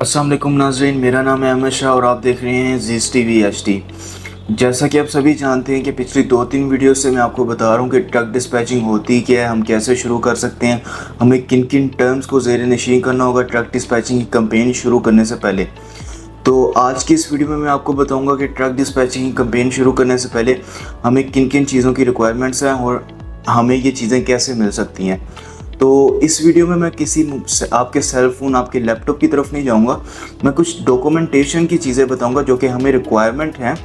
अस्सलाम वालेकुम नाज़रीन, मेरा नाम है अहमद शाह और आप देख रहे हैं ज़ीज़ टीवी HD। जैसा कि आप सभी जानते हैं कि पिछली 2-3 वीडियो से मैं आपको बता रहा हूँ कि ट्रक डिस्पैचिंग होती क्या है, हम कैसे शुरू कर सकते हैं, हमें किन किन टर्म्स को ज़ेर नशीन करना होगा ट्रक डिस्पैचिंग की कंपेन शुरू करने से पहले। तो आज की इस वीडियो में मैं आपको बताऊँगा कि ट्रक डिस्पैचिंग की कंपेन शुरू करने से पहले हमें किन किन चीज़ों की रिक्वायरमेंट्स हैं और हमें ये चीज़ें कैसे मिल सकती हैं। तो इस वीडियो में मैं किसी आपके सेल फ़ोन, आपके लैपटॉप की तरफ नहीं जाऊंगा। मैं कुछ डॉक्यूमेंटेशन की चीज़ें बताऊंगा जो कि हमें रिक्वायरमेंट हैं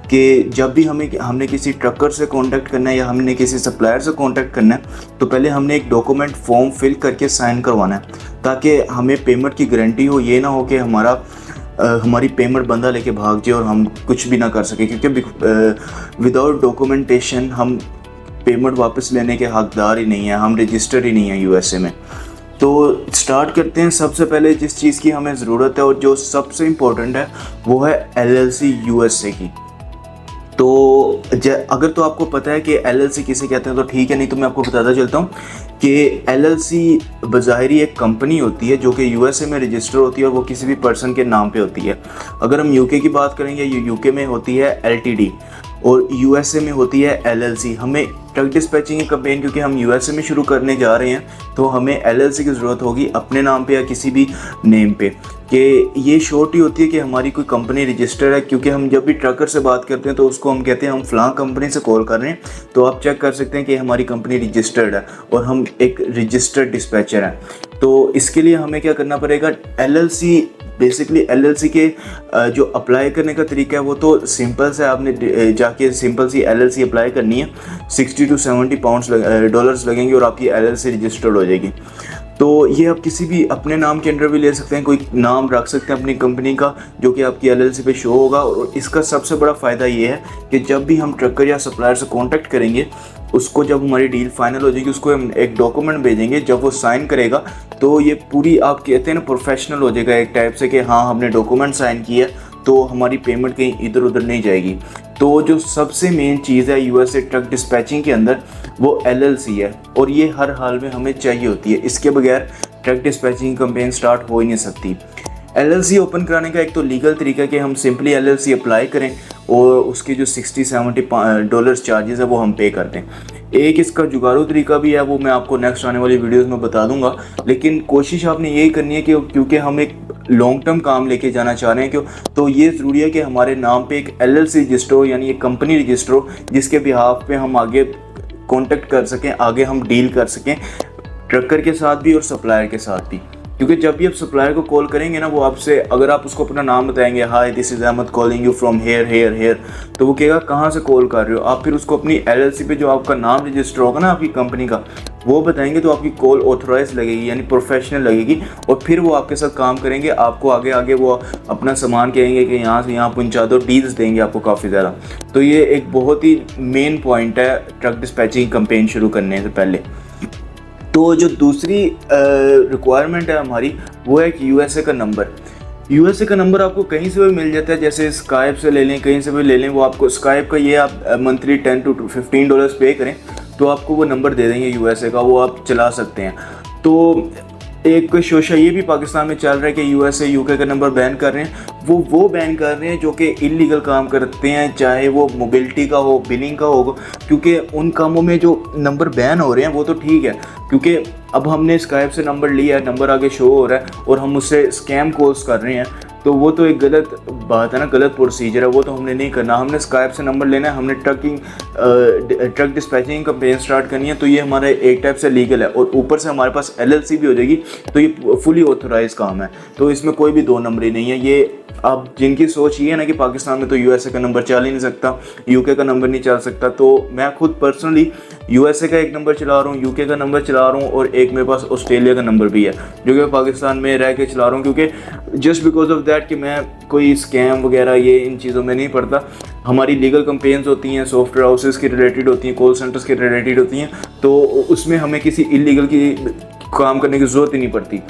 कि जब भी हमने किसी ट्रकर से कांटेक्ट करना है या हमने किसी सप्लायर से कांटेक्ट करना है तो पहले हमने एक डॉक्यूमेंट फॉर्म फिल करके साइन करवाना है ताकि हमें पेमेंट की गारंटी हो। ये ना हो कि हमारी पेमेंट बंदा लेके भाग जाए और हम कुछ भी ना कर सके, क्योंकि विदाउट डॉक्यूमेंटेशन हम पेमेंट वापस लेने के हकदार ही नहीं है, हम रजिस्टर ही नहीं है यूएसए में। तो स्टार्ट करते हैं। सबसे पहले जिस चीज़ की हमें ज़रूरत है और जो सबसे इम्पोर्टेंट है वो है LLC यूएसए की। तो अगर तो आपको पता है कि LLC किसे कहते हैं तो ठीक है, नहीं तो मैं आपको बताता चलता हूँ कि LLC बज़ाहिरी एक कंपनी होती है जो कि यूएसए में रजिस्टर होती है और वो किसी भी पर्सन के नाम पे होती है। अगर हम यूके की बात करेंगे, यूके में होती है LTD और यूएसए में होती है LLC। हमें ट्रक डिस्पैचिंग की कंपेन क्योंकि हम यूएसए में शुरू करने जा रहे हैं तो हमें LLC की ज़रूरत होगी अपने नाम पे या किसी भी नेम पे, कि ये श्योरिटी होती है कि हमारी कोई कंपनी रजिस्टर्ड है। क्योंकि हम जब भी ट्रकर से बात करते हैं तो उसको हम कहते हैं हम फ़लाँ कंपनी से कॉल कर रहे हैं, तो आप चेक कर सकते हैं कि हमारी कंपनी रजिस्टर्ड है और हम एक रजिस्टर्ड डिस्पैचर हैं। तो इसके लिए हमें क्या करना पड़ेगा, LLC बेसिकली LLC के जो अप्लाई करने का तरीका है वो तो सिंपल से आपने जाके सिंपल सी LLC अप्लाई करनी है। 60 to 70 डॉलर्स लगेंगे और आपकी LLC रजिस्टर्ड हो जाएगी। तो ये आप किसी भी अपने नाम के अंडर भी ले सकते हैं, कोई नाम रख सकते हैं अपनी कंपनी का जो कि आपकी LLC पे शो होगा। और इसका सबसे बड़ा फ़ायदा ये है कि जब भी हम ट्रकर या सप्लायर से कांटेक्ट करेंगे, उसको जब हमारी डील फाइनल हो जाएगी उसको हम एक डॉक्यूमेंट भेजेंगे, जब वो साइन करेगा तो ये पूरी आप कहते हैं ना प्रोफेशनल हो जाएगा एक टाइप से कि हाँ हमने डॉक्यूमेंट साइन किया, तो हमारी पेमेंट कहीं इधर उधर नहीं जाएगी। तो जो सबसे मेन चीज़ है यूएसए ट्रक डिस्पैचिंग के अंदर वो LLC है और ये हर हाल में हमें चाहिए होती है। इसके बगैर ट्रक डिस्पैचिंग कंपेन स्टार्ट हो ही नहीं सकती। LLC ओपन कराने का एक तो लीगल तरीका कि हम सिंपली LLC अप्लाई करें और उसके जो 60-70 डॉलर्स चार्जेस है वो हम पे कर दें। एक इसका जुगाड़ू तरीका भी है, वो मैं आपको नेक्स्ट आने वाली वीडियोस में बता दूंगा, लेकिन कोशिश आपने यही करनी है कि क्योंकि हम एक लॉन्ग टर्म काम लेके जाना चाह रहे हैं क्यों, तो ये ज़रूरी है कि हमारे नाम पे एक LLC रजिस्टर हो, यानी एक कंपनी रजिस्टर हो जिसके बिहाफ पे हम आगे कॉन्टेक्ट कर सकें, आगे हम डील कर सकें ट्रकर के साथ भी और सप्लायर के साथ भी। क्योंकि जब भी आप सप्लायर को कॉल करेंगे ना, वो आपसे अगर आप उसको अपना नाम बताएंगे, hi this is Ahmed calling you from here, तो वो कहेगा कहाँ से कॉल कर रहे हो। आप फिर उसको अपनी LLC पे जो आपका नाम रजिस्टर होगा ना आपकी कंपनी का, वो बताएंगे तो आपकी कॉल ऑथोराइज लगेगी यानी प्रोफेशनल लगेगी और फिर वो आपके साथ काम करेंगे। आपको आगे वो अपना सामान कहेंगे कि यहाँ से यहाँ पहुँचा दो, डील्स देंगे आपको काफ़ी ज़्यादा। तो ये एक बहुत ही मेन पॉइंट है ट्रक डिस्पैचिंग कंपेन शुरू करने से पहले। तो जो दूसरी रिक्वायरमेंट है हमारी वो है कि यूएसए का नंबर आपको कहीं से भी मिल जाता है, जैसे स्काइप से ले लें, कहीं से भी ले लें। वो आपको स्काइप का ये आप मंथली 10 to 15 डॉलर्स पे करें तो आपको वो नंबर दे देंगे यूएसए का, वो आप चला सकते हैं। तो एक शोशा ये भी पाकिस्तान में चल रहा है कि यूएसए यूके का नंबर बैन कर रहे हैं। वो बैन कर रहे हैं जो कि इलीगल काम करते हैं, चाहे वो मोबिलिटी का हो, बिलिंग का हो, क्योंकि उन कामों में जो नंबर बैन हो रहे हैं वो तो ठीक है, क्योंकि अब हमने स्काइप से नंबर लिया है, नंबर आगे शो हो रहा है और हम उससे स्कैम कॉल्स कर रहे हैं, तो वो तो एक गलत बात है ना, गलत प्रोसीजर है, वो तो हमने नहीं करना। हमने स्काइप से नंबर लेना है, हमने ट्रक डिस्पैचिंग कंपेन स्टार्ट करनी है, तो ये हमारा एक टाइप से लीगल है और ऊपर से हमारे पास LLC भी हो जाएगी, तो ये फुली ऑथोराइज काम है। तो इसमें कोई भी दो नंबरी नहीं है। ये अब जिनकी सोच ये है ना कि पाकिस्तान में तो यूएसए का नंबर चल ही नहीं सकता, यूके का नंबर नहीं चल सकता, तो मैं खुद पर्सनली यूएसए का एक नंबर चला रहा हूँ, यूके का नंबर चला रहा हूँ और एक मेरे पास ऑस्ट्रेलिया का नंबर भी है जो कि पाकिस्तान में रह के चला रहा हूँ, क्योंकि जस्ट बिकॉज ऑफ दैट कि मैं कोई स्कैम वगैरह ये इन चीज़ों में नहीं पड़ता। हमारी लीगल कंपेन्स होती हैं, सॉफ्टवेयर हाउसेस की रिलेटेड होती हैं, कॉल सेंटर्स के रिलेटेड होती हैं, तो उसमें हमें किसी इलीगल की काम करने की ज़रूरत ही नहीं पड़ती।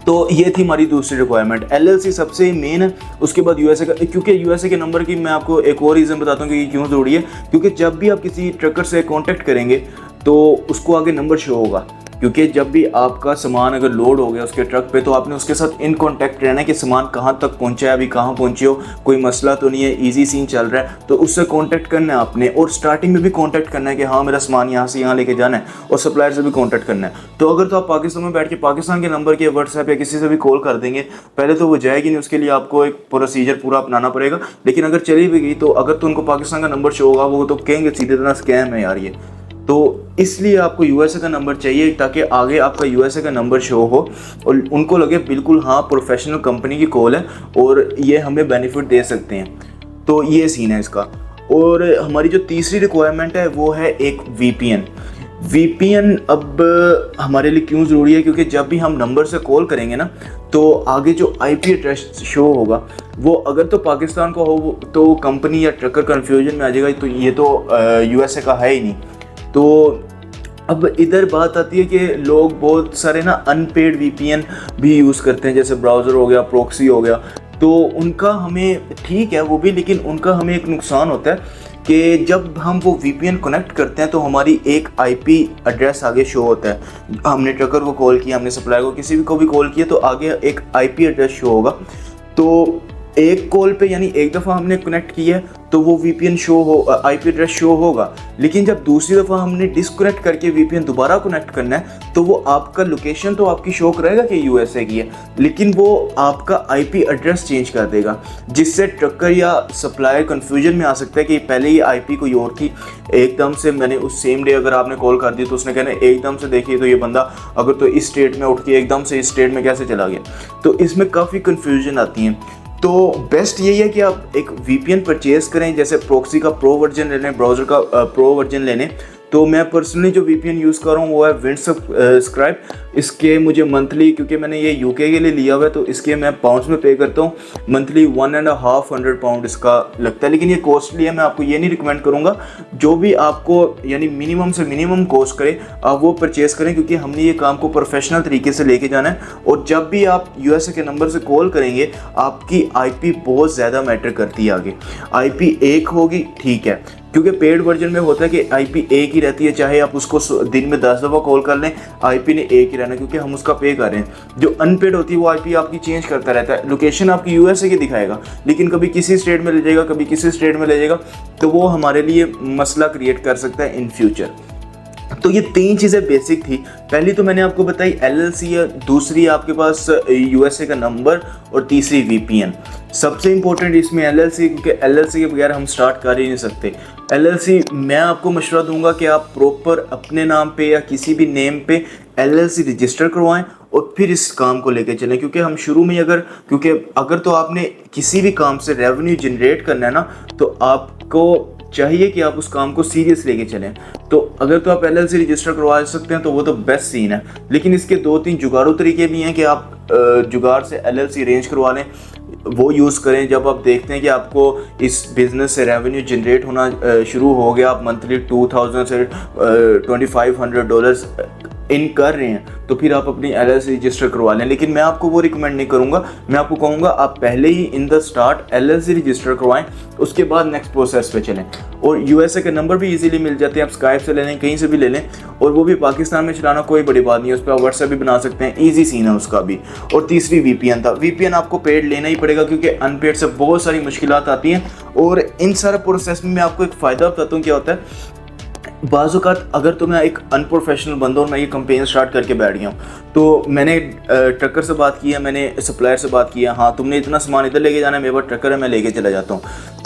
तो ये थी हमारी दूसरी रिक्वायरमेंट। LLC सबसे मेन है, उसके बाद यूएसए का। क्योंकि यूएसए के नंबर की मैं आपको एक और रीज़न बताता हूँ कि क्यों ज़रूरी है, क्योंकि जब भी आप किसी ट्रकर से कांटेक्ट करेंगे तो उसको आगे नंबर शो होगा क्योंकि जब भी आपका सामान अगर लोड हो गया उसके ट्रक पे तो आपने उसके साथ इन कांटेक्ट रहना है कि सामान कहाँ तक पहुँचा है, अभी कहाँ पहुँचे हो, कोई मसला तो नहीं है, ईजी सीन चल रहा है, तो उससे कांटेक्ट करना है आपने। और स्टार्टिंग में भी कांटेक्ट करना है कि हाँ मेरा सामान यहाँ से यहाँ लेके जाना है, और सप्लायर से भी कांटेक्ट करना है। तो अगर तो आप पाकिस्तान में बैठ के पाकिस्तान के नंबर के व्हाट्सएप या किसी से भी कॉल कर देंगे, पहले तो वो जाएगी नहीं, उसके लिए आपको एक प्रोसीजर पूरा अपनाना पड़ेगा। लेकिन अगर चली भी गई तो अगर तो उनको पाकिस्तान का नंबर शो होगा, वो तो कहेंगे सीधे तरह स्कैम है यार ये। तो इसलिए आपको यूएसए का नंबर चाहिए ताकि आगे आपका यूएसए का नंबर शो हो और उनको लगे बिल्कुल हाँ प्रोफेशनल कंपनी की कॉल है और ये हमें बेनिफिट दे सकते हैं। तो ये सीन है इसका। और हमारी जो तीसरी रिक्वायरमेंट है वो है एक वीपीएन। वीपीएन अब हमारे लिए क्यों ज़रूरी है, क्योंकि जब भी हम नंबर से कॉल करेंगे ना तो आगे जो आईपी एड्रेस शो होगा वो अगर तो पाकिस्तान का हो तो कंपनी या ट्रकर कन्फ्यूजन में आ जाएगा, तो ये तो यूएसए का है ही नहीं। तो अब इधर बात आती है कि लोग बहुत सारे ना अनपेड वीपीएन भी यूज़ करते हैं, जैसे ब्राउज़र हो गया, प्रॉक्सी हो गया, तो उनका हमें ठीक है वो भी, लेकिन उनका हमें एक नुकसान होता है कि जब हम वो वीपीएन कनेक्ट करते हैं तो हमारी एक आईपी एड्रेस आगे शो होता है। हमने ट्रकर को कॉल किया, हमने सप्लायर को किसी भी को भी कॉल किया तो आगे एक आईपी एड्रेस शो होगा। तो एक कॉल पे यानी एक दफ़ा हमने कनेक्ट किया तो वो वीपीएन शो हो, आईपी एड्रेस शो होगा, लेकिन जब दूसरी दफ़ा हमने डिस्कनेक्ट करके वीपीएन दोबारा कनेक्ट करना है तो वो आपका लोकेशन तो आपकी शो करेगा कि यूएसए की है, लेकिन वो आपका आईपी एड्रेस चेंज कर देगा, जिससे ट्रकर या सप्लायर कंफ्यूजन में आ सकता है कि पहले ही आईपी कोई और थी, एकदम से मैंने उस सेम डे अगर आपने कॉल कर दी तो उसने कहना एकदम से देखिए तो ये बंदा अगर तो इस स्टेट में उठ के एकदम से इस स्टेट में कैसे चला गया। तो इसमें काफ़ी कन्फ्यूजन आती है। तो बेस्ट यही है कि आप एक वीपीएन परचेज करें, जैसे प्रॉक्सी का प्रो वर्जन ले लें, ब्राउज़र का प्रो वर्जन ले लें। तो मैं पर्सनली जो वीपीएन यूज़ कर रहा हूँ वो है विंडसक्राइब। इसके मुझे मंथली, क्योंकि मैंने ये यूके के लिए लिया हुआ है तो इसके मैं पाउंड्स में पे करता हूँ, मंथली 1.5 पाउंड इसका लगता है, लेकिन ये कॉस्टली है। मैं आपको ये नहीं रिकमेंड करूँगा, जो भी आपको यानी मिनिमम से मिनिमम कॉस्ट करे आप वो परचेज़ करें, क्योंकि हमने ये काम को प्रोफेशनल तरीके से लेके जाना है। और जब भी आप यूएसए के नंबर से कॉल करेंगे आपकी आईपी बहुत ज़्यादा मैटर करती है। आगे आईपी एक होगी ठीक है, क्योंकि पेड वर्जन में होता है कि आईपी एक ही रहती है, चाहे आप उसको दिन में 10 दफ़ा कॉल कर लें आईपी ने एक ही रहना, क्योंकि हम उसका पे कर रहे हैं। जो अनपेड होती है वो आईपी आपकी चेंज करता रहता है, लोकेशन आपकी यूएसए की दिखाएगा लेकिन कभी किसी स्टेट में ले जाएगा, कभी किसी स्टेट में ले जाएगा, तो वो हमारे लिए मसला क्रिएट कर सकता है इन फ्यूचर। तो ये तीन चीज़ें बेसिक थी। पहली तो मैंने आपको बताई एलएलसी है, दूसरी आपके पास यूएसए का नंबर, और तीसरी वीपीएन। सबसे इंपॉर्टेंट इसमें एलएलसी, क्योंकि एलएलसी के बगैर हम स्टार्ट कर ही नहीं सकते। एलएलसी मैं आपको मशवरा दूंगा कि आप प्रॉपर अपने नाम पे या किसी भी नेम पे एलएलसी रजिस्टर करवाएं और फिर इस काम को लेके चलें, क्योंकि हम शुरू में अगर तो आपने किसी भी काम से रेवेन्यू जनरेट करना है ना तो आपको चाहिए कि आप उस काम को सीरियस लेके चलें। तो अगर तो आप एलएलसी रजिस्टर करवा सकते हैं तो वो तो बेस्ट सीन है, लेकिन इसके 2-3 जुगाड़ू तरीके भी हैं कि आप जुगाड़ से एलएलसी अरेंज करवा लें, वो यूज़ करें। जब आप देखते हैं कि आपको इस बिज़नेस से रेवेन्यू जनरेट होना शुरू हो गया, आप मंथली 2000 से $2500 इन कर रहे हैं, तो फिर आप अपनी एलएलसी रजिस्टर करवा लें। लेकिन मैं आपको वो रिकमेंड नहीं करूँगा, मैं आपको कहूँगा आप पहले ही in the start LLC register करवाएं, उसके बाद नेक्स्ट प्रोसेस पे चलें। और यूएसए के नंबर भी इजीली मिल जाते हैं, आप स्काइप से ले लें, कहीं से भी ले लें, और वो भी पाकिस्तान में चलाना कोई बड़ी बात नहीं है, उस पर आप व्हाट्सएप भी बना सकते हैं, ईजी सीन है उसका भी। और तीसरी वीपीएन था। वीपीएन आपको पेड लेना ही पड़ेगा, क्योंकि अनपेड से बहुत सारी मुश्किलात आती हैं। और इन सारे प्रोसेस में मैं आपको एक फ़ायदा बताता हूँ क्या होता है। बाज़ औक़ात अगर तो मैं एक अनप्रोफेशनल बंदा और मैं ये कंपेन स्टार्ट करके बैठ गया हूँ, तो मैंने ट्रकर से बात किया, मैंने सप्लायर से बात किया, हाँ तुमने इतना सामान इधर लेके जाना है, मेरे पास ट्रकर है, मैं लेके चला जाता हूँ।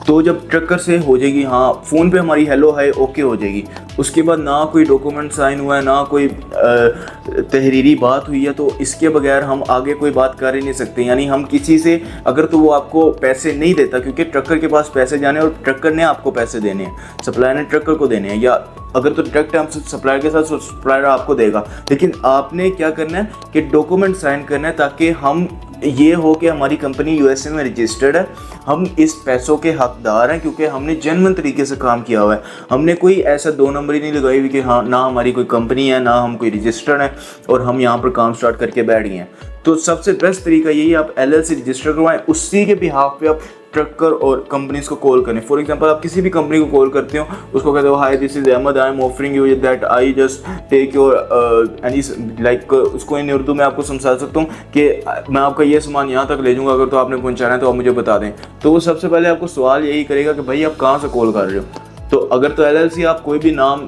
तो जब ट्रकर से हो जाएगी, हाँ फ़ोन पे हमारी हेलो हाय ओके हो जाएगी, उसके बाद ना कोई डॉक्यूमेंट साइन हुआ है, ना कोई तहरीरी बात हुई है, तो इसके बगैर हम आगे कोई बात कर ही नहीं सकते। यानी हम किसी से अगर तो वो आपको पैसे नहीं देता, क्योंकि ट्रकर के पास पैसे जाने और ट्रकर ने आपको पैसे देने हैं, सप्लायर ने ट्रकर को देने हैं, या अगर तो डायरेक्ट हम सप्लायर के साथ सप्लायर आपको देगा। लेकिन आपने क्या करना है कि डॉक्यूमेंट साइन करना है, ताकि हम ये हो कि हमारी कंपनी यूएसए में रजिस्टर्ड है, हम इस पैसों के हकदार हैं, क्योंकि हमने जेन्युइन तरीके से काम किया हुआ है। हमने कोई ऐसा 2 नंबरी नहीं लगाई हुई कि हाँ ना हमारी कोई कंपनी है, ना हम कोई रजिस्टर्ड है और हम यहाँ पर काम स्टार्ट करके बैठ गए हैं। तो सबसे बेस्ट तरीका यही, आप एलएलसी रजिस्टर करवाएं, उसी के बिहाफ पे आप ट्रकर और कंपनीज को कॉल करें। फॉर एग्जांपल आप किसी भी कंपनी को कॉल करते हो, उसको कहते हो hi this is Ahmed, I am offering you that I just take your any like, उसको इन उर्दू में आपको समझा सकता हूँ कि मैं आपका ये सामान यहाँ तक ले जाऊँगा, अगर तो आपने पहुँचाना है तो आप मुझे बता दें। तो वो सबसे पहले आपको सवाल यही करेगा कि भाई आप कहाँ से कॉल कर रहे हो। तो अगर तो एलएलसी आप कोई भी नाम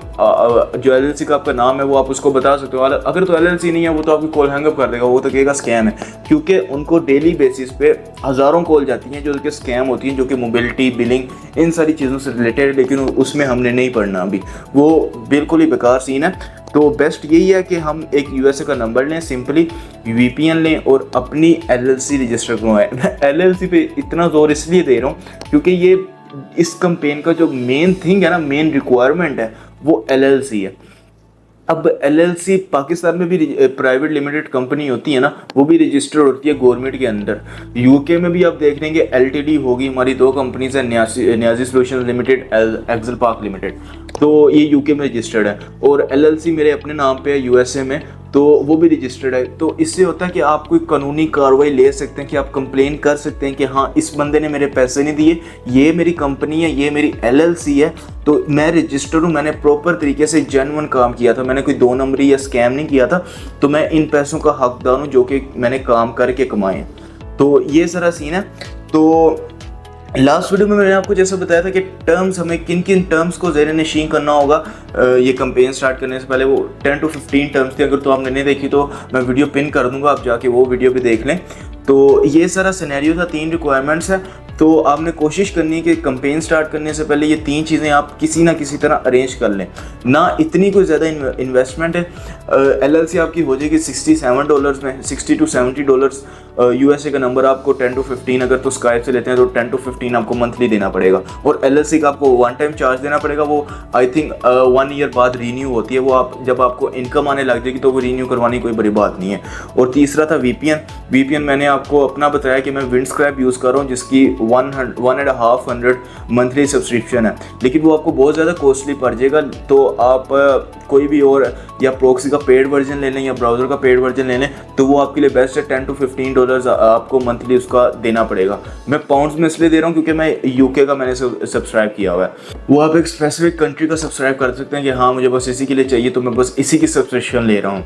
जो एलएलसी का आपका नाम है वो आप उसको बता सकते हो। अगर तो एलएलसी नहीं है वो तो आपकी कॉल हैंगअप कर देगा, वो तो कहेगा स्कैम है, क्योंकि उनको डेली बेसिस पे हज़ारों कॉल जाती हैं जो कि स्कैम होती हैं, जो कि मोबिलिटी बिलिंग इन सारी चीज़ों से रिलेटेड है, लेकिन उसमें हमने नहीं पढ़ना अभी, वो बिल्कुल ही बेकार सीन है। तो बेस्ट यही है कि हम एक यूएसए का नंबर लें, सिंपली वीपीएन लें और अपनी एलएलसी रजिस्टर करवाएं। मैं एलएलसी पे इतना जोर इसलिए दे रहा हूँ क्योंकि ये इस कैंपेन का जो मेन थिंग है ना, मेन रिक्वायरमेंट है वो एलएलसी है। अब एलएलसी पाकिस्तान में भी प्राइवेट लिमिटेड कंपनी होती है ना, वो भी रजिस्टर्ड होती है गवर्नमेंट के अंदर। यूके में भी आप देख लेंगे एलटीडी होगी, हमारी दो कंपनीज है, Niazi solutions limited, Excel Park limited, तो ये यूके में रजिस्टर्ड है। और एलएलसी मेरे अपने नाम पे है यूएसए में, तो वो भी रजिस्टर्ड है। तो इससे होता है कि आप कोई कानूनी कार्रवाई ले सकते हैं, कि आप कंप्लेन कर सकते हैं कि हाँ इस बंदे ने मेरे पैसे नहीं दिए, ये मेरी कंपनी है, ये मेरी एलएलसी है, तो मैं रजिस्टर्ड हूँ, मैंने प्रॉपर तरीके से जेन्युइन काम किया था, मैंने कोई दो नंबरी या स्कैम नहीं किया था, तो मैं इन पैसों का हकदार हूँ जो कि मैंने काम करके कमाए। तो ये सारा सीन है। तो लास्ट वीडियो में मैंने आपको जैसा बताया था कि टर्म्स, हमें किन किन टर्म्स को ज़ेर नशीन करना होगा ये कैंपेन स्टार्ट करने से पहले। वो 10 to 15 टर्म्स थे, अगर तो आपने नहीं देखी तो मैं वीडियो पिन कर दूंगा, आप जाके वो वीडियो भी देख लें। तो ये सारा सिनेरियो था, 3 रिक्वायरमेंट्स है। तो आपने कोशिश करनी है कि कैंपेन स्टार्ट करने से पहले ये 3 चीज़ें आप किसी ना किसी तरह अरेंज कर लें। ना इतनी कोई ज़्यादा इन्वेस्टमेंट है, एलएलसी आपकी हो जाएगी $67 में, $60 to $70। यूएसए का नंबर आपको 10 to 15, अगर तो स्काइप से लेते हैं तो 10 to 15 आपको मंथली देना पड़ेगा। और एलएलसी का आपको वन टाइम चार्ज देना पड़ेगा, वो आई थिंक 1 ईयर बाद रीन्यू होती है, वो आप जब आपको इनकम आने लग जाएगी तो वो रीन्यू करवानी कोई बड़ी बात नहीं है। और तीसरा था वीपीएन मैंने आपको अपना बताया कि मैं विंडस्क्रैप यूज़ कर रहा हूँ, जिसकी 150 मंथली सब्सक्रिप्शन है, लेकिन वो आपको बहुत ज़्यादा कॉस्टली पड़ जाएगा। तो आप कोई भी और या प्रॉक्सी का पेड वर्जन ले लें या ब्राउज़र का पेड वर्जन ले लें, तो वो आपके लिए बेस्ट है। $10 to $15 आपको मंथली उसका देना पड़ेगा। मैं पाउंड्स में इसलिए दे रहा हूँ क्योंकि मैं यूके का मैंने सब्सक्राइब किया हुआ है। वो आप एक स्पेसिफिक कंट्री का सब्सक्राइब कर सकते हैं कि हाँ मुझे बस इसी के लिए चाहिए, तो मैं बस इसी की सब्सक्रिप्शन ले रहा हूँ।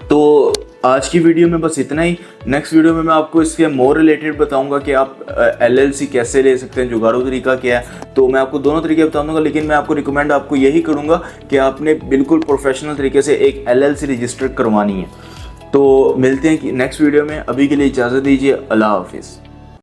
तो आज की वीडियो में बस इतना ही। नेक्स्ट वीडियो में मैं आपको इसके मोर रिलेटेड बताऊंगा कि आप एलएलसी कैसे ले सकते हैं, जुगाड़ू तरीका क्या है। तो मैं आपको दोनों तरीके बताऊंगा, लेकिन मैं आपको रिकमेंड आपको यही करूंगा कि आपने बिल्कुल प्रोफेशनल तरीके से एक एलएलसी रजिस्टर करवानी है। तो मिलते हैं कि नेक्स्ट वीडियो में, अभी के लिए इजाज़त दीजिए, अल्लाह हाफिज़।